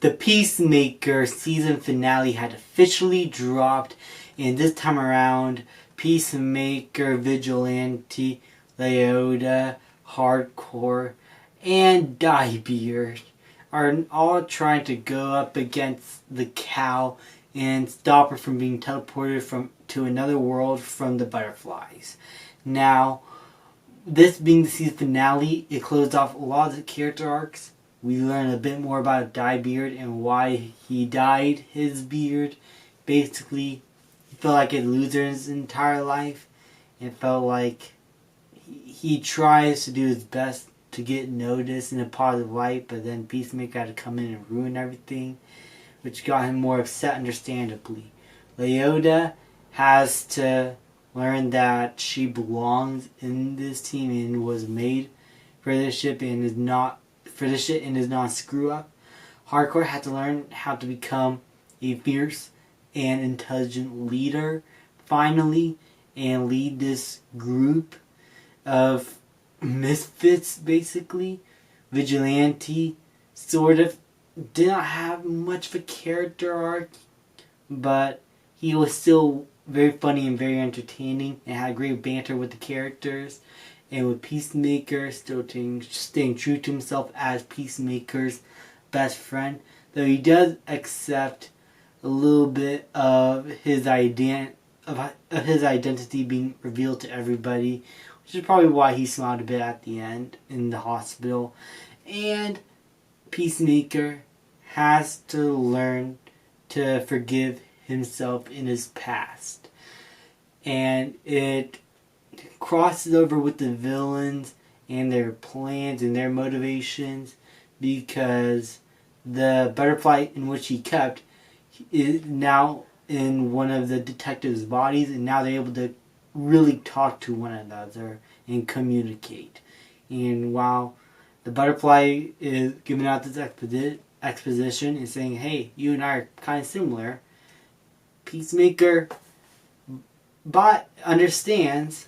The Peacemaker season finale had officially dropped, and this time around, Peacemaker, Vigilante, Leota, Hardcore, and Diebeard are all trying to go up against the cow and stop her from being teleported to another world from the butterflies. Now, this being the season finale, it closed off a lot of the character arcs. We learn a bit more about Diebeard and why he dyed his beard. Basically, he felt like a loser in his entire life. It felt like he tries to do his best to get noticed in a positive light, but then Peacemaker had to come in and ruin everything, which got him more upset, understandably. Leota has to learn that she belongs in this team and was made for this ship and is not a screw up. Hardcore had to learn how to become a fierce and intelligent leader finally and lead this group of misfits basically. Vigilante sort of did not have much of a character arc, but he was still very funny and very entertaining and had great banter with the characters. And with Peacemaker still staying true to himself as Peacemaker's best friend, though he does accept a little bit of his identity being revealed to everybody, which is probably why he smiled a bit at the end in the hospital. And Peacemaker has to learn to forgive himself in his past. And it crosses over with the villains and their plans and their motivations, because the butterfly in which he kept is now in one of the detectives' bodies, and now they're able to really talk to one another and communicate. And while the butterfly is giving out this exposition and saying, hey, you and I are kind of similar, Peacemaker understands,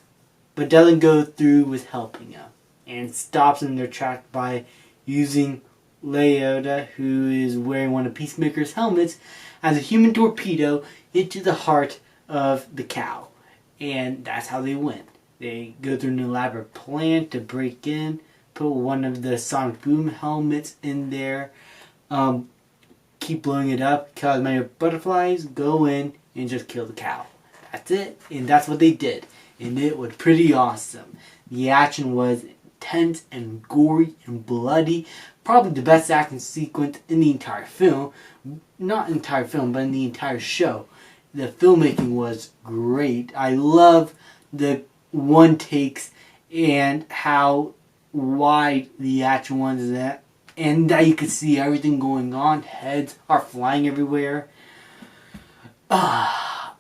but doesn't go through with helping him, and stops them in their track by using Leota, who is wearing one of Peacemaker's helmets, as a human torpedo into the heart of the cow. And that's how they win. They go through an elaborate plan to break in, put one of the sonic boom helmets in there, keep blowing it up, kill as many butterflies, go in, and just kill the cow. That's it, and that's what they did. And it was pretty awesome. The action was intense and gory and bloody. Probably the best action sequence in the entire film. Not entire film, but in the entire show. The filmmaking was great. I love the one takes and how wide the action was, and that you could see everything going on. Heads are flying everywhere.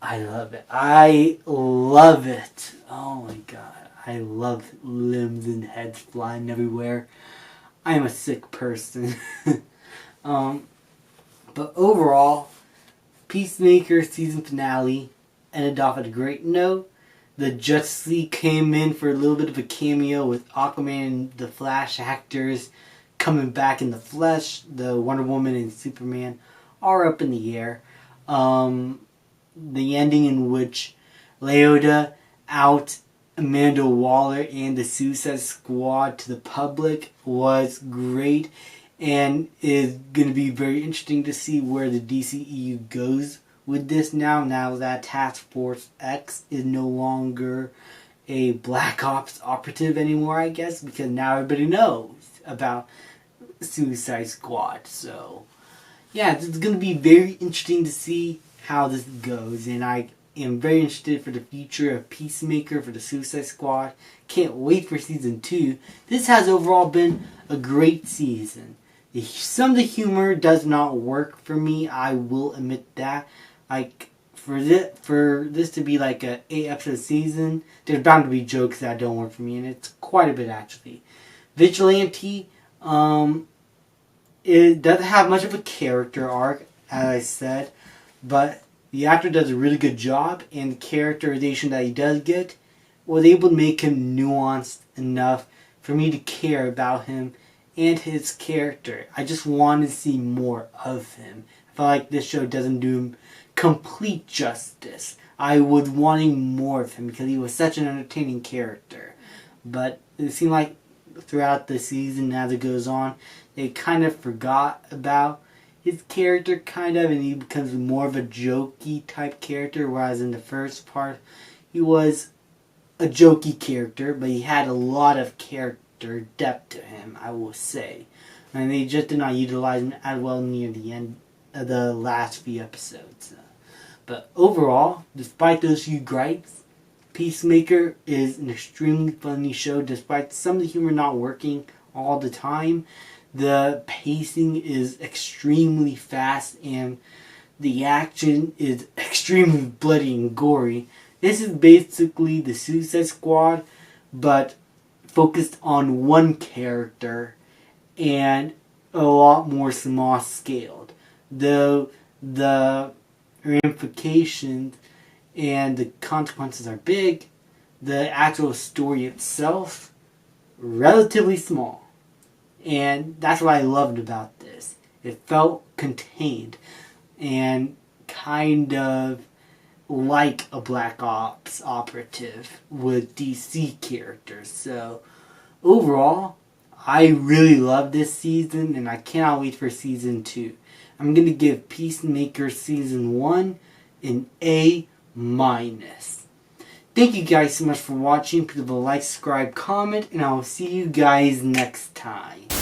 I love it. I love it. Oh my god. I love limbs and heads flying everywhere. I am a sick person. But overall, Peacemaker season finale ended off at a great note. The Justice League came in for a little bit of a cameo with Aquaman and the Flash actors coming back in the flesh. The Wonder Woman and Superman are up in the air. The ending in which Leota out Amanda Waller and the Suicide Squad to the public was great, and is going to be very interesting to see where the DCEU goes with this now that Task Force X is no longer a Black Ops operative anymore, I guess, because now everybody knows about Suicide Squad. So yeah, it's going to be very interesting to see how this goes, and I am very interested for the future of Peacemaker for the Suicide Squad. Can't wait for season 2. This has overall been a great season. Some of the humor does not work for me, I will admit that. Like, for this to be like a 8-episode season, there's bound to be jokes that don't work for me, and it's quite a bit actually. Vigilante, it doesn't have much of a character arc, as I said, but the actor does a really good job, and the characterization that he does get was able to make him nuanced enough for me to care about him and his character. I just wanted to see more of him. I feel like this show doesn't do him complete justice. I was wanting more of him because he was such an entertaining character. But it seemed like throughout the season, as it goes on, they kind of forgot about his character, kind of, and he becomes more of a jokey type character, whereas in the first part, he was a jokey character, but he had a lot of character depth to him, I will say. And they just did not utilize him as well near the end of the last few episodes. But overall, despite those few gripes, Peacemaker is an extremely funny show. Despite some of the humor not working all the time, the pacing is extremely fast and the action is extremely bloody and gory. This is basically the Suicide Squad, but focused on one character and a lot more small scaled. Though the ramifications and the consequences are big, the actual story itself, relatively small. And that's what I loved about this. It felt contained and kind of like a Black Ops operative with DC characters. So overall, I really love this season and I cannot wait for season 2. I'm going to give Peacemaker season 1 an A-. Thank you guys so much for watching. Please leave a like, subscribe, comment, and I will see you guys next time.